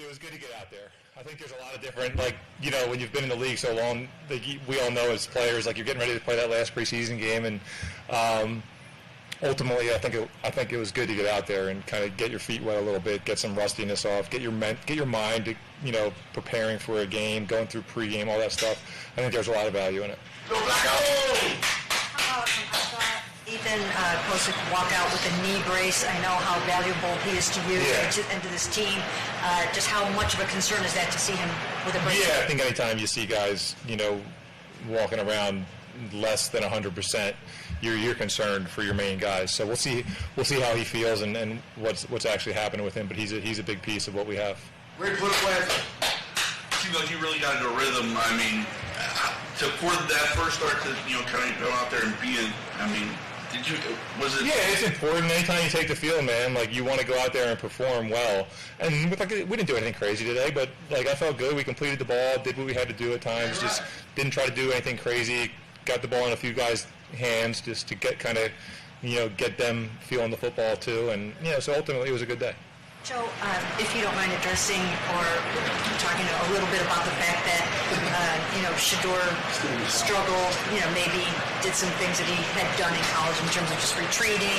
it was good to get out there. I think there's a lot of different, like, you know, when you've been in the league so long, we all know as players, like, you're getting ready to play that last preseason game, and ultimately, I think it was good to get out there and kind of get your feet wet a little bit, get some rustiness off, get your mind to, you know, preparing for a game, going through pregame, all that stuff. I think there's a lot of value in it. Go Flacco! I saw Ethan Kosick walk out with a knee brace. I know how valuable he is to you and to this team. Just how much of a concern is that to see him with a brace? Yeah, I think anytime you see guys, you know, walking around less than 100%, you're concerned for your main guys. So we'll see how he feels and what's actually happening with him. But he's a big piece of what we have. Great foot play. Seems like you really got into a rhythm. I mean, for that first start to, you know, kind of go out there and be in. I mean, was it? Yeah, it's important. Anytime you take the field, man, like, you want to go out there and perform well. And we didn't do anything crazy today, but, like, I felt good. We completed the ball, did what we had to do at times, just didn't try to do anything crazy. Got the ball in a few guys' hands just to get kind of, you know, get them feeling the football too. And, you know, so ultimately it was a good day. Joe, if you don't mind addressing or talking a little bit about the fact that, you know, Shedeur struggled, you know, maybe did some things that he had done in college in terms of just retreating.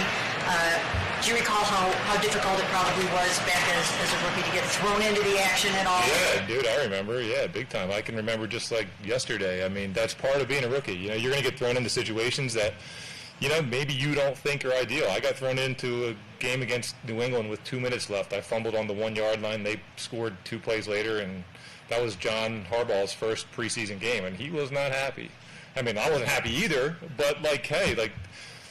Do you recall how difficult it probably was back as a rookie to get thrown into the action at all? Yeah, dude, I remember. Yeah, big time. I can remember just like yesterday. I mean, that's part of being a rookie. You know, you're going to get thrown into situations that, you know, maybe you don't think are ideal. I got thrown into a game against New England with 2 minutes left. I fumbled on the 1-yard line. They scored 2 plays later, and that was John Harbaugh's first preseason game, and he was not happy. I mean, I wasn't happy either, but, like, hey, like,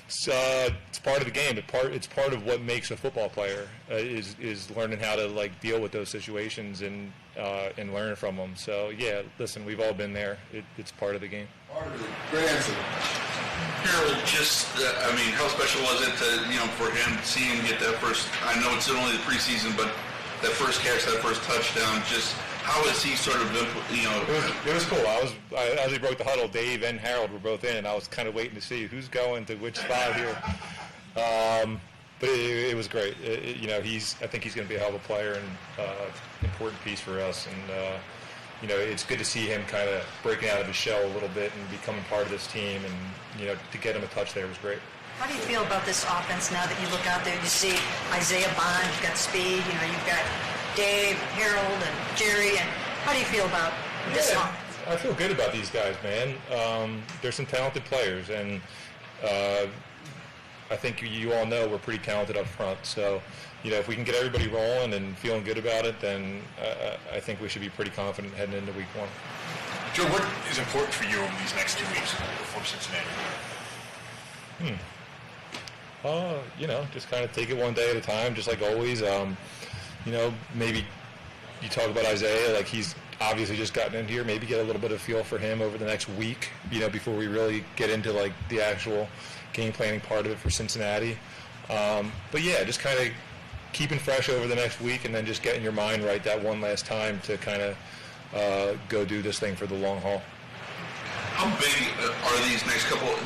it's part of the game. It's part of what makes a football player is learning how to, like, deal with those situations and learn from them. So, yeah, listen, we've all been there. It's part of the game. Part of it. Great answer. Harold, just, I mean, how special was it to, you know, for him, seeing him get that first, I know it's only the preseason, but that first catch, that first touchdown, just how is he sort of, you know? It was cool. As he broke the huddle, Dave and Harold were both in, and I was kind of waiting to see who's going to which spot here. But it was great. You know, I think he's going to be a hell of a player and important piece for us. And, you know, it's good to see him kind of breaking out of his shell a little bit and becoming part of this team. And, you know, to get him a touch there was great. How do you feel about this offense now that you look out there? You see Isaiah Bond, you've got speed, you know, you've got Dave, Harold, and Jerry. And how do you feel about this offense? I feel good about these guys, man. They're some talented players, and I think you all know we're pretty talented up front. So, you know, if we can get everybody rolling and feeling good about it, then I think we should be pretty confident heading into week 1. Joe, what is important for you over these next 2 weeks before Cincinnati? You know, just kind of take it one day at a time, just like always. You know, maybe you talk about Isaiah, like he's obviously just gotten in here, maybe get a little bit of feel for him over the next week, you know, before we really get into, like, the actual game planning part of it for Cincinnati. But, yeah, just kind of keeping fresh over the next week and then just getting your mind right that one last time to kind of go do this thing for the long haul. How big are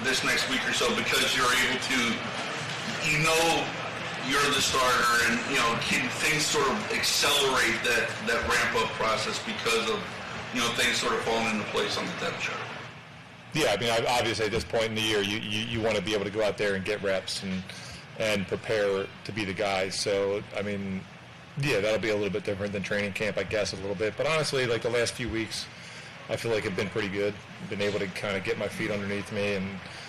this next week or so, because you're able to, you know, you're the starter, and, you know, can things sort of accelerate that ramp-up process because of, you know, things sort of falling into place on the depth chart? Yeah, I mean, obviously at this point in the year, you want to be able to go out there and get reps and prepare to be the guy. So, I mean, yeah, that'll be a little bit different than training camp, I guess, a little bit. But honestly, like, the last few weeks, I feel like have been pretty good. Been able to kind of get my feet underneath me and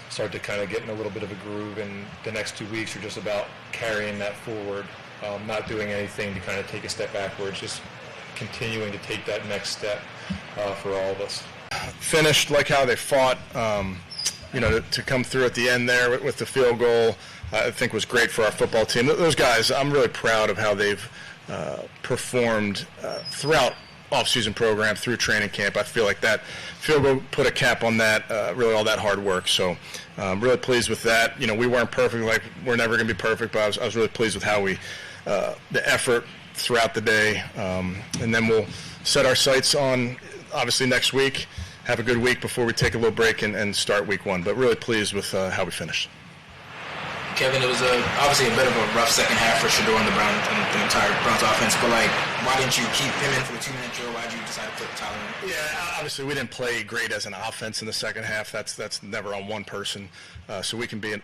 start to kind of get in a little bit of a groove. And the next 2 weeks are just about carrying that forward, not doing anything to kind of take a step backwards, just continuing to take that next step for all of us. Finished like how they fought, you know, to come through at the end there with the field goal, I think was great for our football team. Those guys, I'm really proud of how they've performed throughout off-season program, through training camp. I feel like that field goal put a cap on that, really all that hard work. So really pleased with that. You know, we weren't perfect, like we're never going to be perfect, but I was really pleased with how the effort throughout the day. And then we'll set our sights on, obviously, next week, have a good week before we take a little break and start week 1. But really pleased with how we finished. Kevin, it was obviously a bit of a rough second half for Shedeur and the entire Browns offense, but why didn't you keep him in for the 2-minute drill? Why did you decide to put Tyler in? Yeah, obviously we didn't play great as an offense in the second half. That's never on one person. So we can be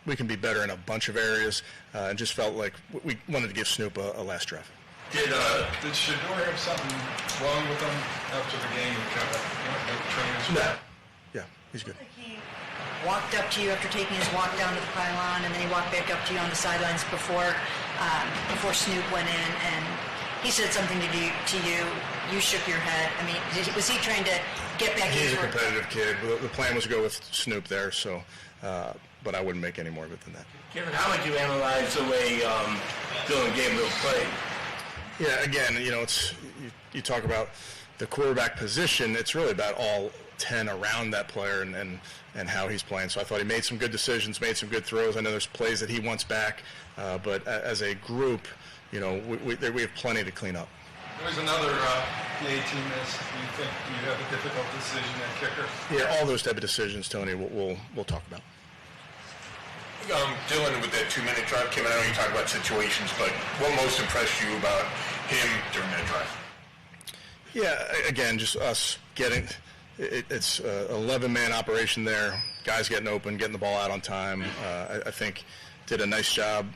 we can be better in a bunch of areas, and just felt like we wanted to give Snoop a last drive. Did Shedeur have something wrong with him after the game? No. Yeah, he's good. He walked up to you after taking his walk down to the pylon, and then he walked back up to you on the sidelines before Snoop went in, and he said something to you. You shook your head. I mean, was he trying to get back in? He's a competitive kid. The plan was to go with Snoop there, so but I wouldn't make any more of it than that. Kevin, how would you analyze the way Dylan Gabriel played? Yeah, again, it's you talk about the quarterback position. It's really about all 10 around that player and how he's playing. So I thought he made some good decisions, made some good throws. I know there's plays that he wants back, but as a group, we have plenty to clean up. There's another PA team miss. Do you think you have a difficult decision at kicker? Yeah, all those type of decisions, Tony, we'll talk about. Dylan, with that 2-minute drive, Kim, I know you talk about situations, but what most impressed you about him during that drive? Yeah, again, just us getting it's an 11-man operation there. Guys getting open, getting the ball out on time. I think did a nice job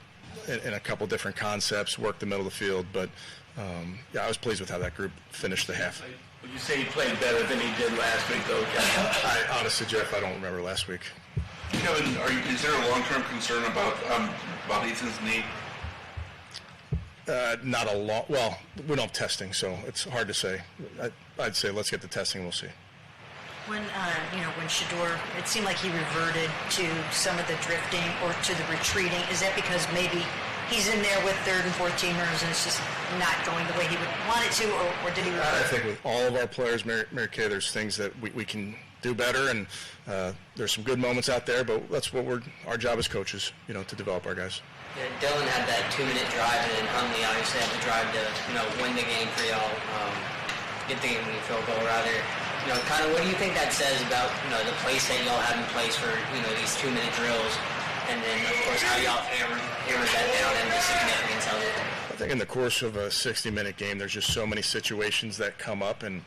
in a couple different concepts, worked the middle of the field. But, I was pleased with how that group finished the half. Would you say he played better than he did last week, though, Kevin? Honestly, Jeff, I don't remember last week. Kevin, is there a long-term concern about Ethan's knee? Not a lot. Well, we don't have testing, so it's hard to say. I'd say let's get the testing. We'll see. When Shedeur, it seemed like he reverted to some of the drifting or to the retreating. Is that because maybe he's in there with third and fourth teamers and it's just not going the way he would want it to, or did he revert? I think with all of our players, Mary Kay, there's things that we can do better, and there's some good moments out there, but that's what our job as coaches, to develop our guys. Yeah, Dylan had that 2-minute drive, and Huntley obviously had the drive to, win the game for y'all, get the game-winning field goal, rather. Kind of what do you think that says about, the place that y'all have in place for, these 2-minute drills, and then, of course, how y'all hammer that down and the significance of it? I think in the course of a 60-minute game, there's just so many situations that come up, and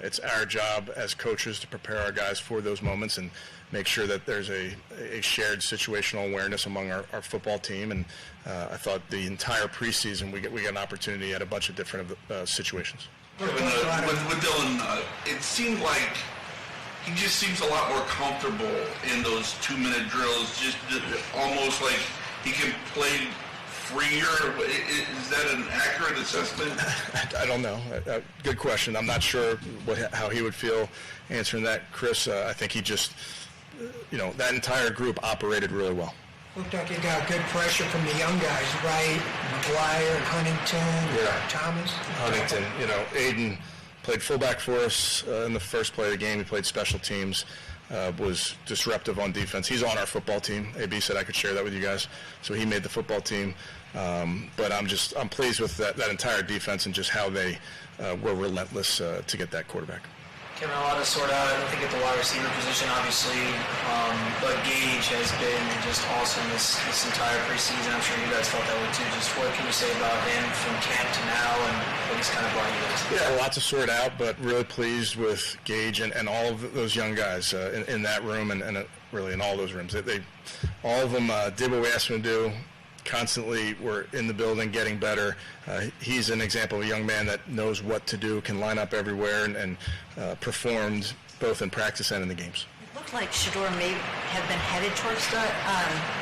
it's our job as coaches to prepare our guys for those moments and make sure that there's a shared situational awareness among our football team. And I thought the entire preseason we got an opportunity at a bunch of different situations. With Dylan, it seemed like he just seems a lot more comfortable in those 2-minute drills, just almost like he can play freer. Is that an accurate assessment? I don't know. Good question. I'm not sure how he would feel answering that, Chris. I think he just, that entire group operated really well. Looked like you got good pressure from the young guys, right? McGuire, Huntington, Thomas. Huntington, Aiden played fullback for us in the first play of the game. He played special teams, was disruptive on defense. He's on our football team. AB said I could share that with you guys. So he made the football team. But I'm pleased with that entire defense and just how they were relentless to get that quarterback. Kevin, a lot of sort out, I don't think, at the wide receiver position, obviously, but Gage has been just awesome this entire preseason. I'm sure you guys felt that way too. Just what can you say about him from camp to now and what he's kind of brought you guys? Yeah, a lot to sort out, but really pleased with Gage and all of those young guys in that room and really in all those rooms. They all of them did what we asked them to do. Constantly were in the building getting better. He's an example of a young man that knows what to do, can line up everywhere, and performed both in practice and in the games. It looked like Shedeur may have been headed towards the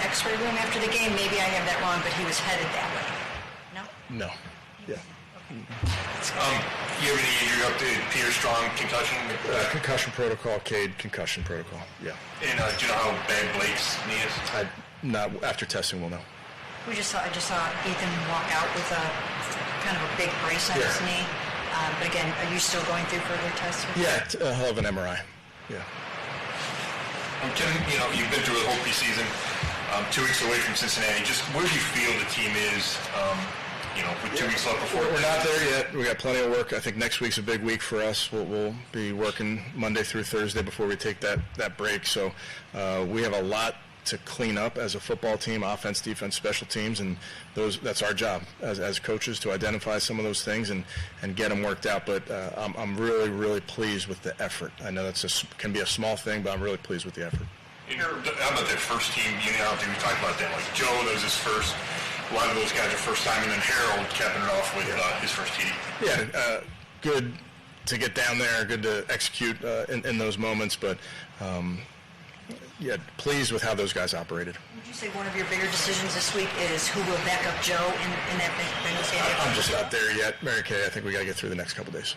X-ray room after the game. Maybe I have that wrong, but he was headed that way. No? No. Yeah. You have any injury update? Peter Strong, concussion? Concussion protocol, Cade, concussion protocol, yeah. And do you know how bad Blake's knee is? Not after testing, we'll know. I just saw Ethan walk out with a kind of a big brace on his knee. But again, are you still going through further tests? Yeah, he'll have an MRI. Yeah. Ken, you've been through the whole preseason, 2 weeks away from Cincinnati. Just where do you feel the team is, with 2 weeks left before? We're not there yet. We got plenty of work. I think next week's a big week for us. We'll be working Monday through Thursday before we take that break. So we have a lot to clean up as a football team, offense, defense, special teams, and that's our job as coaches to identify some of those things and get them worked out. But I'm really, really pleased with the effort. I know can be a small thing, but I'm really pleased with the effort. How about that first team? I don't think we talked about that. Like Joe, that was his first. A lot of those guys are first time, and then Harold capping it off with his first TD. Yeah, good to get down there, good to execute in those moments, but pleased with how those guys operated. Would you say one of your bigger decisions this week is who will back up Joe in that Bengals game? I'm just not there yet. Mary Kay, I think we got to get through the next couple days.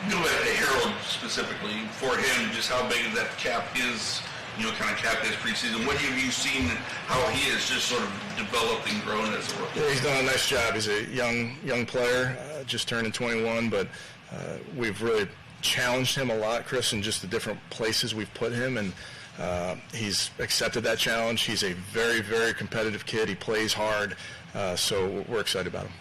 Go ahead, Harold specifically, for him, just how big that cap is, kind of cap his preseason. What have you seen how he is just sort of developed and grown as a rookie? Yeah, he's done a nice job. He's a young player, just turning 21, but we've really challenged him a lot, Chris, in just the different places we've put him, and he's accepted that challenge. He's a very, very competitive kid. He plays hard, so we're excited about him.